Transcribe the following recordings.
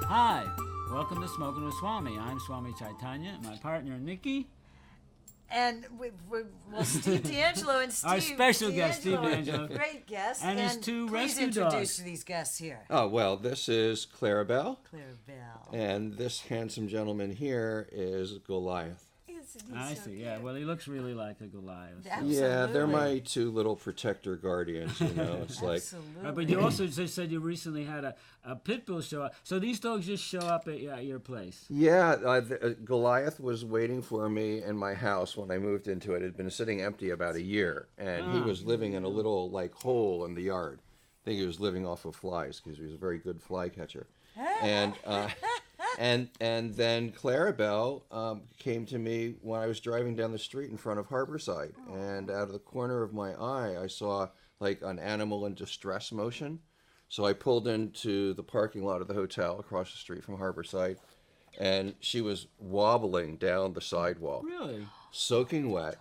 Hi, welcome to Smokin with Swami. I'm Swami Chaitanya, my partner Nikki. And Steve Deangelo and Steve. Our special guest, Steve Deangelo. Great guest. And his two rescue please dogs. introduce these guests here. Oh, well, this is Clarabelle. Clarabelle. And this handsome gentleman here is Goliath. I so see, cute. yeah. Well, he looks really like a Goliath. Absolutely. Yeah, they're my two little protector guardians, you know. It's like, Absolutely. But you also just said you recently had a pit bull show up. So these dogs just show up at your place? yeah, Goliath was waiting for me in my house when I moved into it. It had been sitting empty about a year, and he was living in a little, like, hole in the yard. I think he was living off of flies because he was a very good fly catcher. And then Clarabelle came to me when I was driving down the street in front of Harborside, and out of the corner of my eye, I saw like an animal in distress motion. So I pulled into the parking lot of the hotel across the street from Harborside, and she was wobbling down the sidewalk, Really? soaking wet,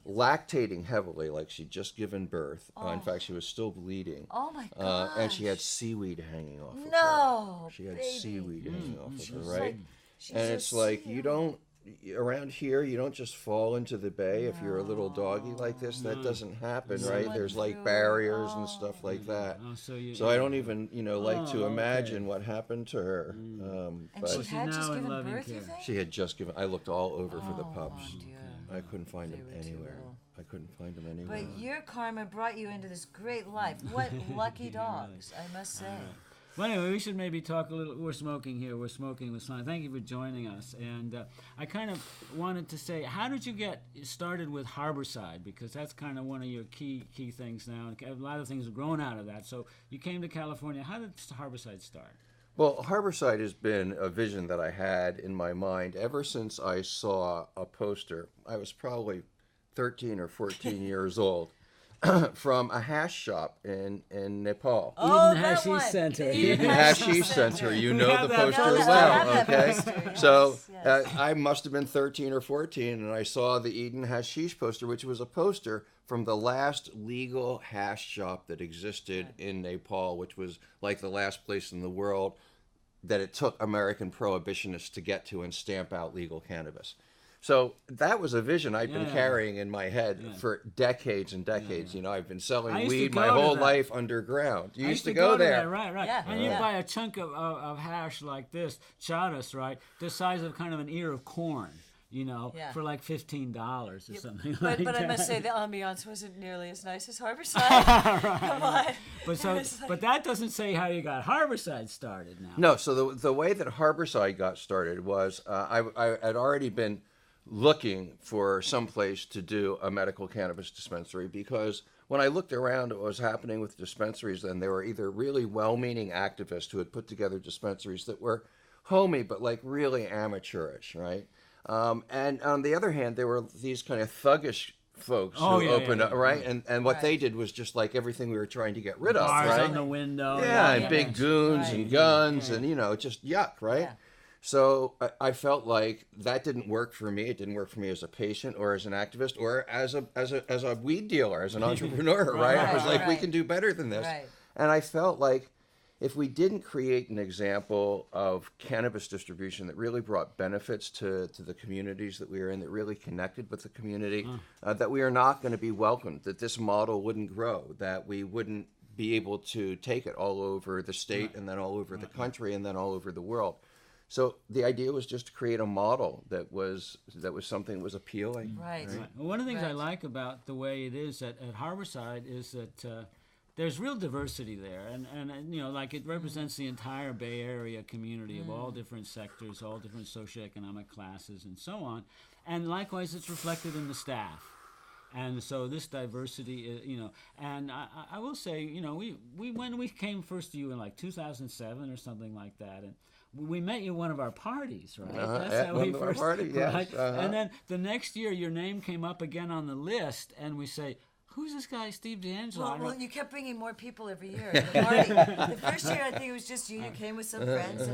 lactating heavily, like she'd just given birth. In fact, she was still bleeding. Oh my gosh. And she had seaweed hanging off of her. No, She had baby. seaweed hanging off of her, right? She's And so it's like, cute. you don't, around here, you don't just fall into the bay if you're a little doggy like this. That doesn't happen, right? Someone There's like threw- barriers and stuff like that. Oh, So I don't even, like to Oh, imagine okay. what happened to her. And But she had now just in given loving birth, you care. think? she had just given, I looked all over for the pups. Oh, dear. I couldn't find them They were too anywhere. little. I couldn't find them anywhere. But your karma brought you into this great life. What lucky dogs, I must say. Well, anyway, we should maybe talk a little. We're smoking here. We're smoking with Swami. Thank you for joining us. And I kind of wanted to say, how did you get started with Harborside? Because that's kind of one of your key things now. A lot of things have grown out of that. So you came to California. How did Harborside start? Well, Harborside has been a vision that I had in my mind ever since I saw a poster. I was probably 13 or 14 years old, from a hash shop in Nepal. Oh, Eden that Hashish one. Center. Eden Hashish Center, you know have the that poster poster. I have well, that okay? poster, So yes. I must have been 13 or 14, and I saw the Eden Hashish poster, which was a poster from the last legal hash shop that existed in Nepal, which was like the last place in the world that it took American prohibitionists to get to and stamp out legal cannabis. So that was a vision I'd been Yeah. carrying in my head for decades and decades. You know, I've been I selling used to weed go my to whole that. life underground. You I used to go there. that, right. Yeah. And you Yeah. buy a chunk of hash like this, charas, right, the size of kind of an ear of corn, Yeah. for like $15 or something But, like but that. I must say the ambiance wasn't nearly as nice as Harborside. Come on. But that doesn't say how you got Harborside started now. No, so the way that Harborside got started was I had already been looking for some place to do a medical cannabis dispensary, because when I looked around at what was happening with dispensaries, then there were either really well-meaning activists who had put together dispensaries that were homey but like really amateurish, right? And on the other hand, there were these kind of thuggish folks who opened up, right? And what they did was just like everything we were trying to get rid of, Bars right? on the window. Yeah, and big goons and guns and, just yuck, right? Yeah. So I felt like that didn't work for me. It didn't work for me as a patient or as an activist or as a weed dealer, as an entrepreneur, right? I was like, we can do better than this. Right. And I felt like if we didn't create an example of cannabis distribution that really brought benefits to the communities that we were in, that really connected with the community, that we are not going to be welcomed, that this model wouldn't grow, that we wouldn't be able to take it all over the state and then all over the country and then all over the world. So the idea was just to create a model that was something that was appealing. Right. Well, one of the things I Right. like about the way it is at Harborside is that there's real diversity there, and like it represents the entire Bay Area community of all different sectors, all different socioeconomic classes, and so on. And likewise, it's reflected in the staff. And so this diversity, and I will say, we when we came first to you in like 2007 or something like that, and we met you at one of our parties, right? That's At how one we of our first, parties, yes, right? uh-huh. And then the next year, your name came up again on the list, and we say, "Who's this guy, Steve Deangelo?" Well, you kept bringing more people every year. The party. The first year, I think it was just you. You came with some friends,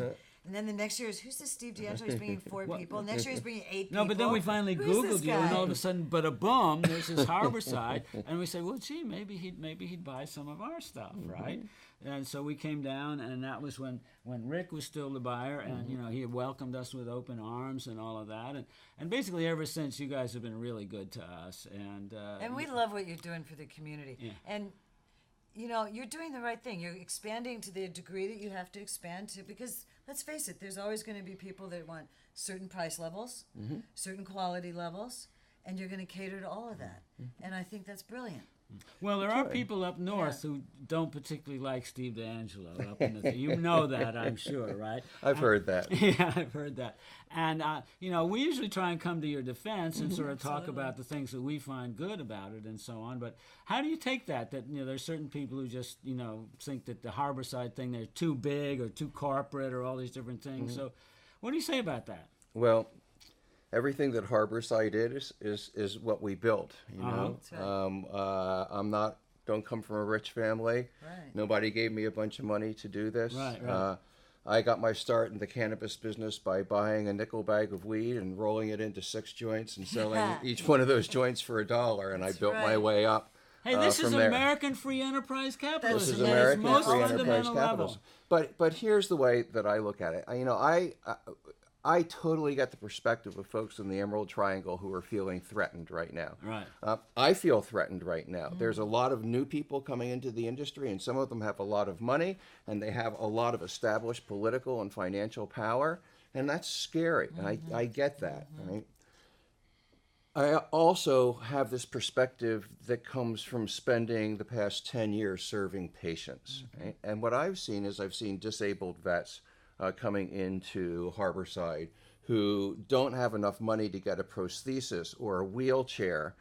And then the next year is, who's this Steve Deangelo? He's bringing 4 people. Next year he's bringing 8 No, people. but then we finally Who's this Googled you, and guy? all of a sudden, boom, there's this Harborside, and we said, well, gee, maybe he'd buy some of our stuff, right? And so we came down, and that was when Rick was still the buyer, and he welcomed us with open arms and all of that, and basically ever since, you guys have been really good to us, And we love what you're doing for the community. Yeah. And you're doing the right thing. You're expanding to the degree that you have to expand to, because let's face it, there's always going to be people that want certain price levels, certain quality levels, and you're going to cater to all of that. And I think that's brilliant. Well, there are people up north who don't particularly like Steve Deangelo. Up in the, you know that, I'm sure, right? I've heard that. Yeah, I've heard that. And, we usually try and come to your defense and sort of talk about the things that we find good about it and so on. But how do you take that there's certain people who just, think that the Harborside thing, they're too big or too corporate or all these different things. So what do you say about that? Well, everything that Harborside is what we built. That's right. Don't come from a rich family. Right. Nobody gave me a bunch of money to do this. Right. I got my start in the cannabis business by buying a nickel bag of weed and rolling it into 6 joints and selling each one of those joints for $1, and I built my right. way up. Hey, this is from there. American free enterprise capitalism. This is at its American most free enterprise fundamental capitalism. level. But here's the way that I look at it. I totally get the perspective of folks in the Emerald Triangle who are feeling threatened right now. Right. I feel threatened right now. There's a lot of new people coming into the industry, and some of them have a lot of money, and they have a lot of established political and financial power, and that's scary. And I get that, right? I also have this perspective that comes from spending the past 10 years serving patients, right? And what I've seen is disabled vets coming into Harborside who don't have enough money to get a prosthesis or a wheelchair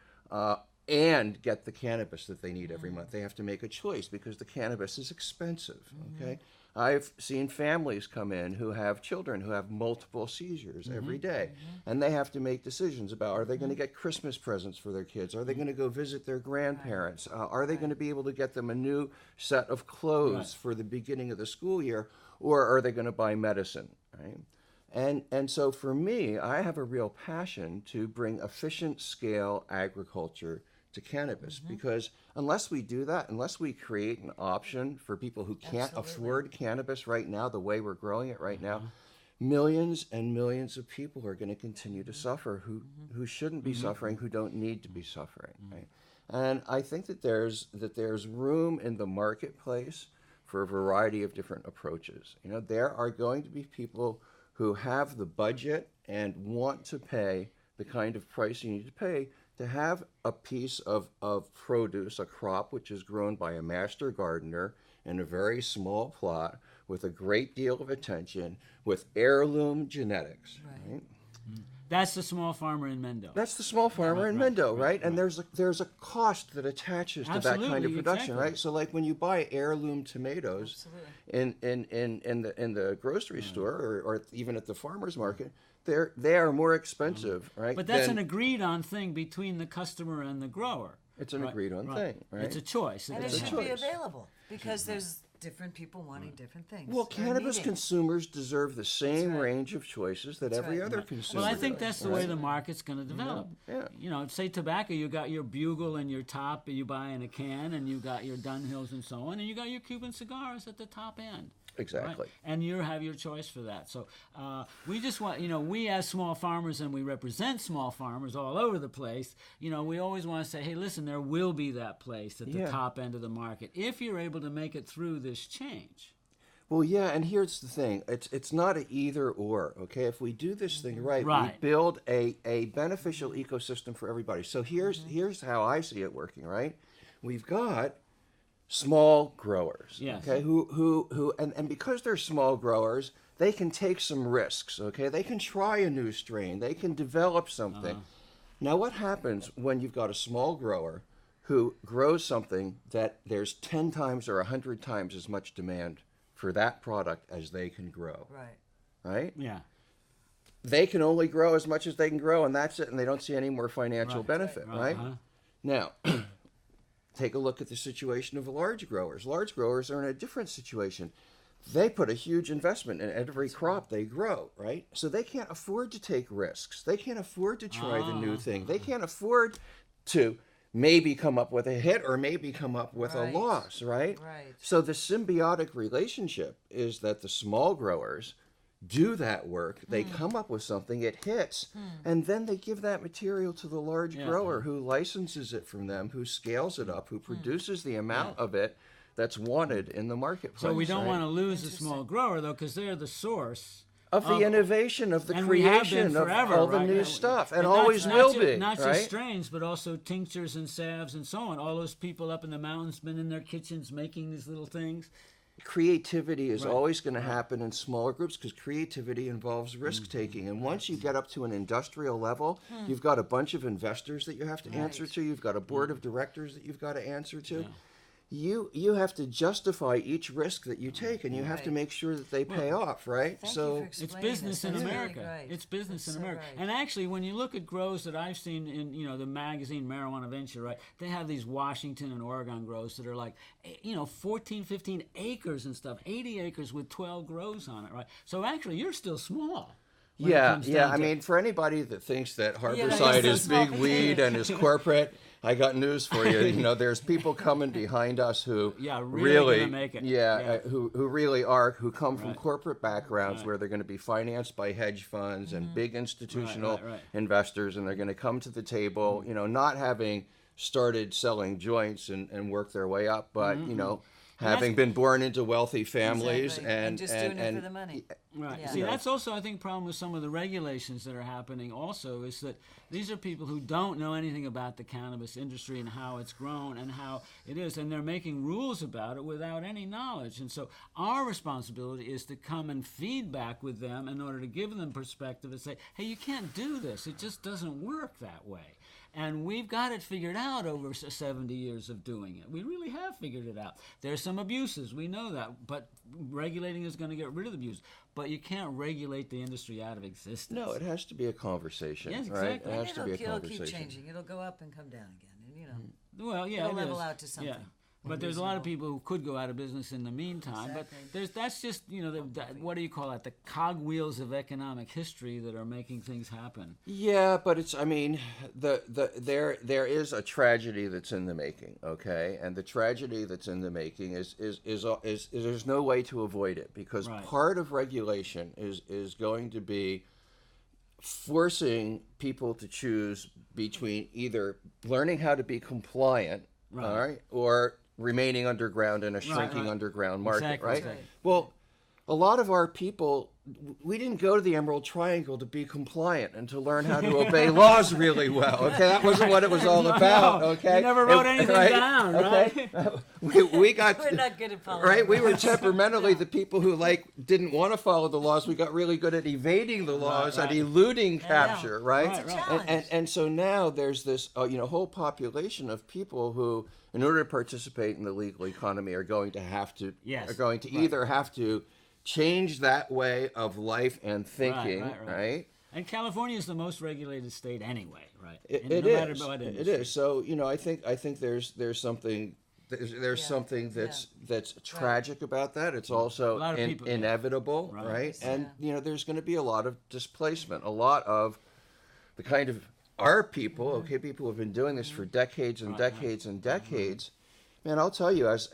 and get the cannabis that they need every month. They have to make a choice because the cannabis is expensive, okay? I've seen families come in who have children who have multiple seizures every day, and they have to make decisions about, are they going to get Christmas presents for their kids? Are they going to go visit their grandparents? Are they going to be able to get them a new set of clothes for the beginning of the school year? Or are they going to buy medicine, right? And so for me, I have a real passion to bring efficient scale agriculture to cannabis, because unless we do that, unless we create an option for people who can't afford cannabis right now, the way we're growing it right now, millions and millions of people are going to continue to suffer who shouldn't be suffering, who don't need to be suffering, right? And I think that there's room in the marketplace for a variety of different approaches. There are going to be people who have the budget and want to pay the kind of price you need to pay to have a piece of produce, a crop which is grown by a master gardener in a very small plot with a great deal of attention, with heirloom genetics, right? That's the small farmer in Mendo. That's the small farmer in Mendo, right? And there's a cost that attaches to that kind of production, right? So like when you buy heirloom tomatoes in the grocery store or even at the farmer's market, they are more expensive, right? But that's an agreed on thing between the customer and the grower. It's an agreed on thing, right? It's a choice. And it should be available, because there's different people wanting different things. Well, cannabis consumers deserve the same range of choices that every other consumer Well, I think does, that's the way the market's going to develop. Yeah. Say tobacco, you got your Bugle and your top you buy in a can, and you got your Dunhills and so on, and you got your Cuban cigars at the top end. Exactly. Right? And you have your choice for that. So we just want, we as small farmers, and we represent small farmers all over the place, we always want to say, hey, listen, there will be that place at the top end of the market if you're able to make it through this change. Well, yeah, and here's the thing. It's not an either or, okay? If we do this thing right, we build a beneficial ecosystem for everybody. So here's how I see it working, right? We've got small growers, okay, who and because they're small growers, they can take some risks, okay? They can try a new strain, they can develop something. Now, what happens when you've got a small grower who grows something that there's 10 times or 100 times as much demand for that product as they can grow? Right? Yeah. They can only grow as much as they can grow, and that's it, and they don't see any more financial benefit, right? Now, take a look at the situation of large growers. Large growers are in a different situation. they put a huge investment in every crop they grow, right? So they can't afford to take risks. They can't afford to try the new thing. They can't afford to maybe come up with a hit or maybe come up with a Right. loss, right? Right. So the symbiotic relationship is that the small growers do that work, they come up with something, it hits, and then they give that material to the large grower who licenses it from them, who scales it up, who produces the amount of it that's wanted in the marketplace. So we don't right? want to lose a small grower, though, because they're the source of the innovation, of the and we have been creation of forever, all the right? new Yeah, stuff, and not- always not will ju- be, Not right? just strains, but also tinctures and salves and so on. All those people up in the mountains been in their kitchens making these little things. Creativity is Right. always going to happen in smaller groups because creativity involves risk taking. And once you get up to an industrial level, you've got a bunch of investors that you have to answer to. You've got a board of directors that you've got to answer to. You have to justify each risk that you take, and you have to Right. make sure that they pay off, right? Thank so you for It's explaining business this. in That's really America. right. It's business That's in so America. right. And actually, when you look at grows that I've seen in the magazine Marijuana Venture, right? They have these Washington and Oregon grows that are like 14, 15 acres and stuff, 80 acres with 12 grows on it, right? So actually, you're still small. when it comes down I to- mean, for anybody that thinks that Yeah, Harborside it's is so small big weed potatoes. and is corporate, I got news for you. There's people coming behind us who Yeah, really gonna make it. who really are, who come from Right. corporate backgrounds Right. where they're going to be financed by hedge funds and big institutional right. investors, and they're going to come to the table, not having started selling joints and work their way up, but having been born into wealthy families Exactly. And just doing it for the money. Right. Yeah. See, that's also, I think, problem with some of the regulations that are happening also is that these are people who don't know anything about the cannabis industry and how it's grown and how it is, and they're making rules about it without any knowledge. And so our responsibility is to come and feedback with them in order to give them perspective and say, hey, you can't do this. It just doesn't work that way. And we've got it figured out over 70 years of doing it. We really have figured it out. There's some abuses, we know that, but regulating is going to get rid of the abuse. But you can't regulate the industry out of existence. No, it has to be a conversation, Yes, right? exactly. It has to be a It'll keep conversation. changing. It'll go up and come down again. And Well, yeah, it'll it level is. out to something Yeah. But there's a lot of reasonable. people who could go out of business in the meantime. Exactly. But that's just, what do you call it? The cogwheels of economic history that are making things happen. Yeah, but it's, I mean, there is a tragedy that's in the making, okay? And the tragedy that's in the making is there's no way to avoid it, because Right. part of regulation is going to be forcing people to choose between either learning how to be compliant, all right, or remaining underground in a shrinking right. underground market, Exactly, right? exactly. Well, a lot of our people, we didn't go to the Emerald Triangle to be compliant and to learn how to obey laws really well. Okay, that wasn't what it was all about. Okay, You never wrote anything down, right? we got We're not good at following right. We were rules. temperamentally the people who didn't want to follow the laws. We got really good at evading the laws right. and eluding capture, right? Right, right. And so now there's this whole population of people who, in order to participate in the legal economy, are going to either have to change that way of life and thinking, right? And California is the most regulated state anyway, right? It no matter is. what It industry. is. So I think there's something. There's something that's tragic about that. It's also A lot of people- inevitable, right? And there's going to be a lot of displacement. A lot of the kind of our people, people who have been doing this for decades and decades and decades. Man, I'll tell you, as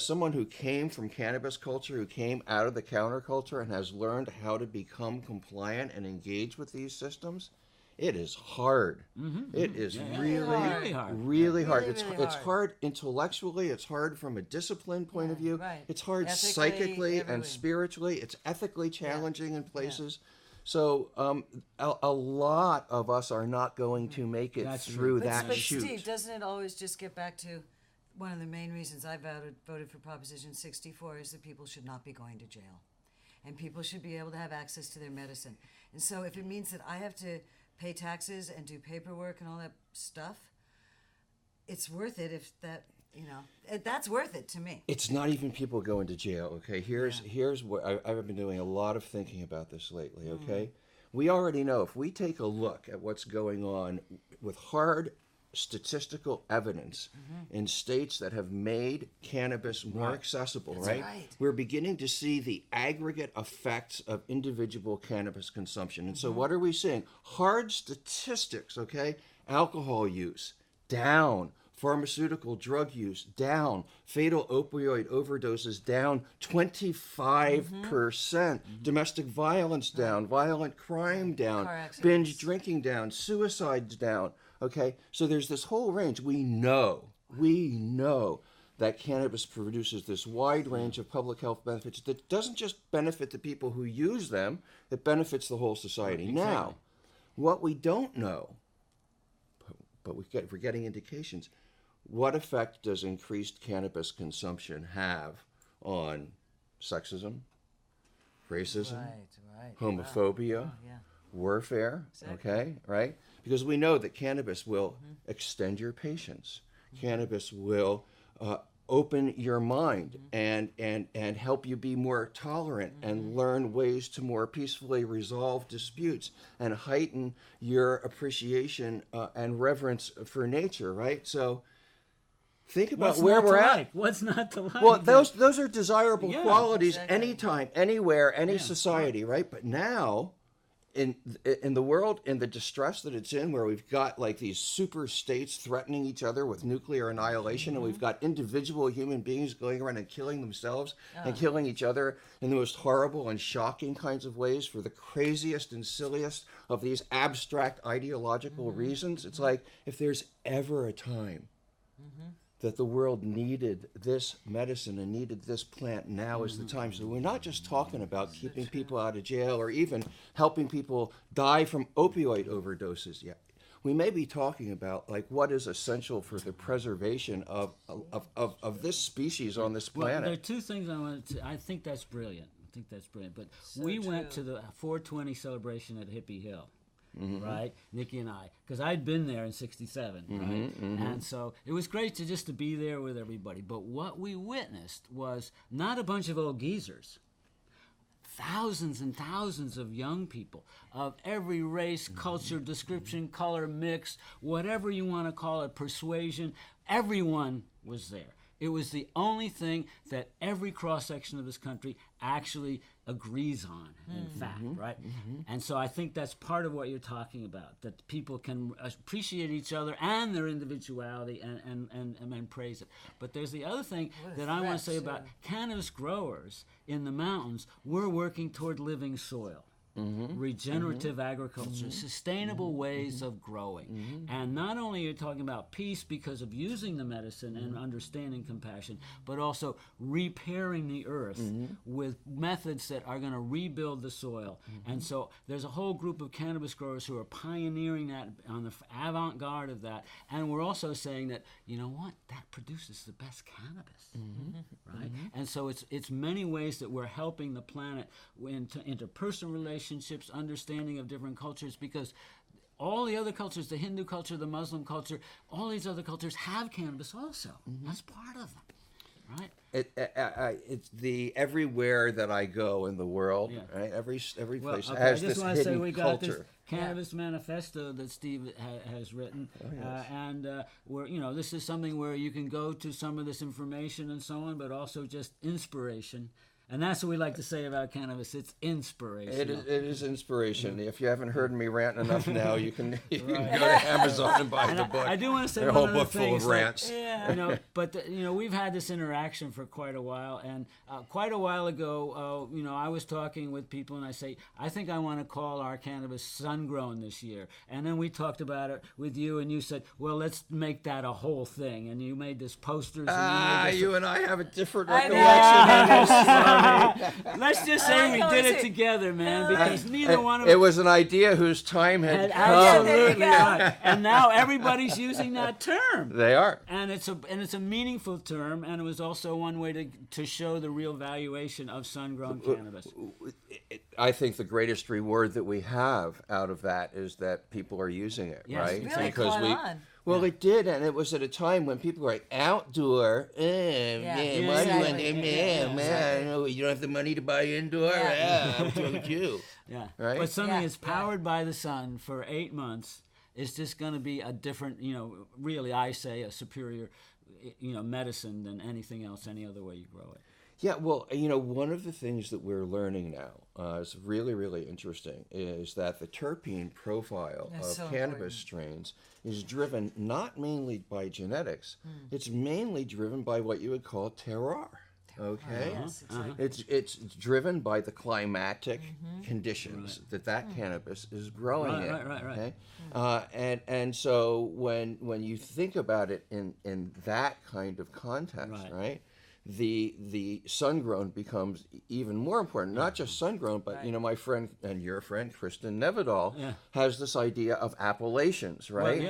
someone who came from cannabis culture, who came out of the counterculture and has learned how to become compliant and engage with these systems, it is hard. It is really Really hard. really hard. Really, It's really it's hard. hard intellectually. It's hard from a discline point of view. right. It's hard Ethically, psychically every and way. spiritually. It's ethically challenging in places. So a lot of us are not going to make it That's through true. that But chute. Steve, doesn't it always just get back to one of the main reasons I voted for Proposition 64 is that people should not be going to jail, and people should be able to have access to their medicine. And so, if it means that I have to pay taxes and do paperwork and all that stuff, it's worth it. If that, that's worth it to me. It's not even people going to jail. Okay, here's what I've been doing a lot of thinking about this lately. Okay, we already know if we take a look at what's going on with hard statistical evidence in states that have made cannabis more accessible, right? We're beginning to see the aggregate effects of individual cannabis consumption. And so what are we seeing? Hard statistics, okay? Alcohol use down, pharmaceutical drug use down, fatal opioid overdoses down 25%, domestic violence down, violent crime down, binge drinking down, suicides down. Okay, so there's this whole range. We know that cannabis produces this wide range of public health benefits that doesn't just benefit the people who use them, it benefits the whole society. Exactly. Now, what we don't know, but we're getting indications, what effect does increased cannabis consumption have on sexism, racism, homophobia, warfare, okay, right? Because we know that cannabis will extend your patience. Cannabis will open your mind and help you be more tolerant and learn ways to more peacefully resolve disputes and heighten your appreciation and reverence for nature, right? So think about where we're at. What's not to like? Well, those are desirable qualities exactly. anytime, anywhere, any society, right? But now, in the world, in the distress that it's in, where we've got like these super states threatening each other with nuclear annihilation, and we've got individual human beings going around and killing themselves and killing each other in the most horrible and shocking kinds of ways for the craziest and silliest of these abstract ideological reasons. It's like, if there's ever a time that the world needed this medicine and needed this plant, now is the time. So we're not just talking about keeping people out of jail or even helping people die from opioid overdoses yet. We may be talking about like what is essential for the preservation of this species on this planet. Well, there are two things I wanted to. I think that's brilliant. But we went to the 420 celebration at Hippie Hill. Right, Nikki and I, because I'd been there in '67, right, and so it was great to be there with everybody. But what we witnessed was not a bunch of old geezers, thousands and thousands of young people of every race, culture, description, color, mix, whatever you want to call it, persuasion. Everyone was there. It was the only thing that every cross-section of this country actually agrees on, in fact, right? And so I think that's part of what you're talking about, that people can appreciate each other and their individuality and praise it. But there's the other thing that I want to say about cannabis growers in the mountains. We're working toward living soil. Regenerative agriculture, sustainable ways of growing. And not only are you talking about peace because of using the medicine and understanding compassion, but also repairing the earth with methods that are going to rebuild the soil. And so there's a whole group of cannabis growers who are pioneering that, on the avant-garde of that. And we're also saying that, you know what, that produces the best cannabis, right? And so it's many ways that we're helping the planet into interpersonal relationships, understanding of different cultures, because all the other cultures, the Hindu culture, the Muslim culture, all these other cultures have cannabis also. That's part of them, right? It's the everywhere that I go in the world, right? Every place has this hidden culture. Cannabis manifesto that Steve has written, and this is something where you can go to some of this information and so on, but also just inspiration. And that's what we like to say about cannabis. It's inspiration. It is inspiration. If you haven't heard me rant enough now, you can go to Amazon and buy the book. I do want to say a whole book full of rants. We've had this interaction for quite a while, and quite a while ago, I was talking with people, and I say, I think I want to call our cannabis sun-grown this year. And then we talked about it with you, and you said, well, let's make that a whole thing. And you made this posters. You and I have a different recollection. Let's just say we did it together, man, because neither one of us. It was an idea whose time had come. Absolutely right. And now everybody's using that term. They are. And it's a meaningful term, and it was also one way to show the real valuation of sun-grown cannabis. I think the greatest reward that we have out of that is that people are using it, Yes, right? Really caught on. Well, it did, and it was at a time when people were like, outdoor, you don't have the money to buy indoor? I'm talking to you. Yeah. Right? But something that's powered by the sun for 8 months is this going to be a different, really, I say, a superior, medicine than anything else, any other way you grow it? Yeah, well, one of the things that we're learning now is really, really interesting is that the terpene profile That's of so cannabis important. strains is driven not mainly by genetics, it's mainly driven by what you would call terroir. Okay, Yes, exactly. it's driven by the climatic conditions that cannabis is growing in. Right. Okay, and so when you think about it in that kind of context, right? The sun grown becomes even more important. Not just sun grown, but my friend and your friend Kristen Nevedal has this idea of appellations, right?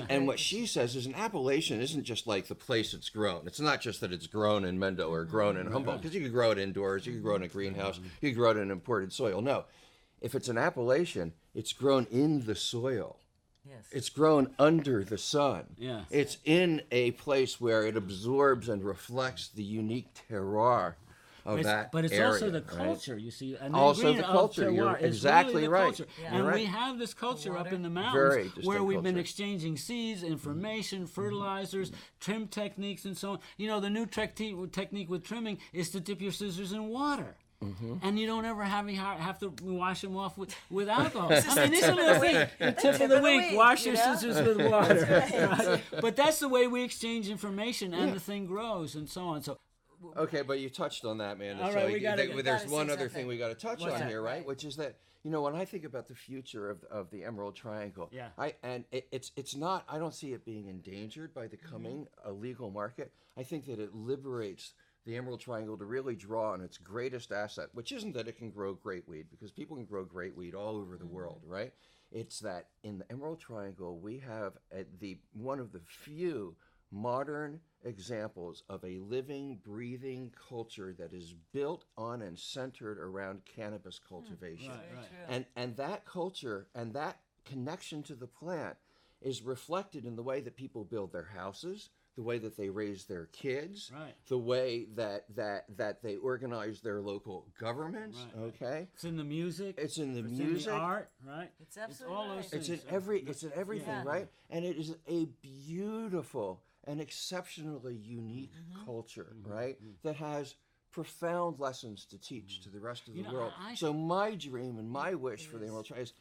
And what she says is an appellation isn't just like the place it's grown. It's not just that it's grown in Mendo or grown in Humboldt, because you could grow it indoors, you could grow it in a greenhouse, you could grow it in imported soil. No, if it's an appellation, it's grown in the soil. Yes. It's grown under the sun. Yeah. It's in a place where it absorbs and reflects the unique terroir of that But it's area, also the right? culture, you see. And Also the culture, you're exactly right. And You're right. we have this culture up in the Very mountains distinct where we've been culture. exchanging seeds, information, fertilizers, trim techniques, and so on. The new technique with trimming is to dip your scissors in water. And you don't ever have to wash them off with alcohol. I mean, isn't it a thing? Tip of the wink, wash your scissors with water. Right? But that's the way we exchange information, and the thing grows, and so on. So, Okay, but you touched on that, man. All It's right, like, we gotta- there's we gotta one say other something. thing we got to touch What's on that? here, right? Right. Which is that when I think about the future of the Emerald Triangle, it's not. I don't see it being endangered by the coming illegal market. I think that it liberates the Emerald Triangle to really draw on its greatest asset, which isn't that it can grow great weed, because people can grow great weed all over the world, right? It's that in the Emerald Triangle we have one of the few modern examples of a living, breathing culture that is built on and centered around cannabis cultivation. And that culture and that connection to the plant is reflected in the way that people build their houses, the way that they raise their kids, the way that they organize their local governments. Okay, it's in the music. it's in the It's music, in the art, right? It's absolutely all those right. things. it's in everything, right? And it is a beautiful and exceptionally unique culture, right? That has profound lessons to teach to the rest of the world. So my dream and my wish for the Emerald Triangle is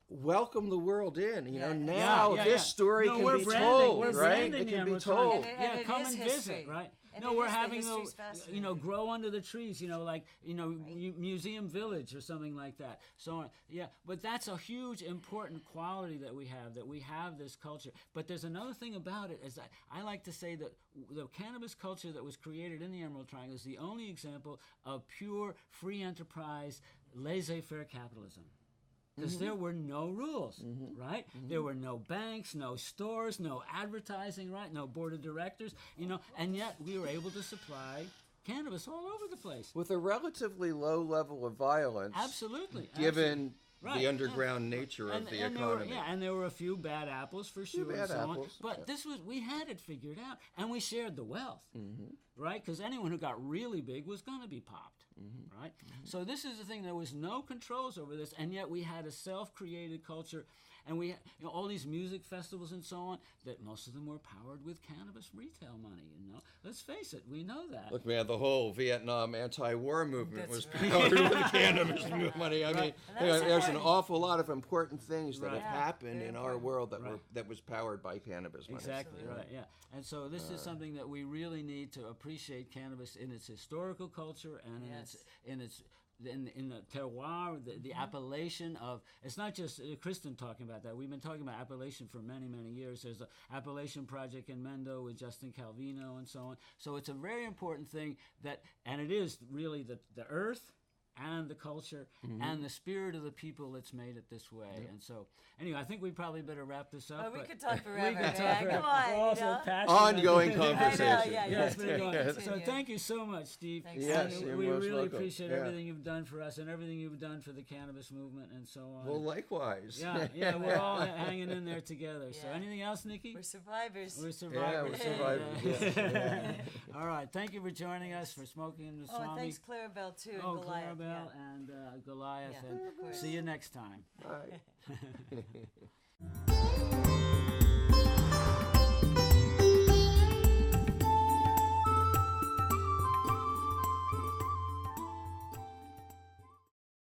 welcome the world in. Now this story can we're be branding, told, we're right? branding It the can be Emerald Triangle. told. And it come is and history. visit, right? And No, it we're is, the having history's those, fascinating. grow under the trees, Museum Village or something like that. So on. Yeah, but that's a huge, important quality that we have this culture. But there's another thing about it, is that I like to say that the cannabis culture that was created in the Emerald Triangle is the only example of pure free enterprise, laissez-faire capitalism. Because there were no rules, right? There were no banks, no stores, no advertising, right? No board of directors, and yet we were able to supply cannabis all over the place. With a relatively low level of violence, Absolutely. given Right, the underground nature of the economy. And there were a few bad apples for sure. bad and so on. apples, But we had it figured out, and we shared the wealth, right? Because anyone who got really big was going to be popped, right? So this is the thing. There was no controls over this, and yet we had a self-created culture. And we, all these music festivals and so on, that most of them were powered with cannabis retail money. Let's face it, we know that. Look, man, the whole Vietnam anti-war movement was powered with cannabis money. I mean, there's an awful lot of important things that have happened in our world that was powered by cannabis money. Exactly, right, yeah. And so this is something that we really need to appreciate cannabis in its historical culture and in the terroir, the appellation of, it's not just Kristen talking about that. We've been talking about appellation for many, many years. There's an appellation project in Mendo with Justin Calvino and so on. So it's a very important thing and it is really the earth and the culture and the spirit of the people that's made it this way. And so, anyway, I think we probably better wrap this up. We could talk forever, we could man. Come on, We're also passionate. Ongoing I know, conversation. yeah, It's been going. Continue. So thank you so much, Steve. Thanks. Yes, And you're we most really welcome. appreciate Yeah. everything you've done for us and everything you've done for the cannabis movement and so on. Well, likewise. yeah, we're all hanging in there together. So Yeah. anything else, Nikki? We're survivors. We're Yeah, survivors. we're survivors. All right, thank you for joining us for Smoking with Oh, and Swami. thanks Clarabelle too, and Oh, Goliath. Clarabelle, Annabelle Yeah. and Goliath, Yeah, and of course. see you next time. Bye.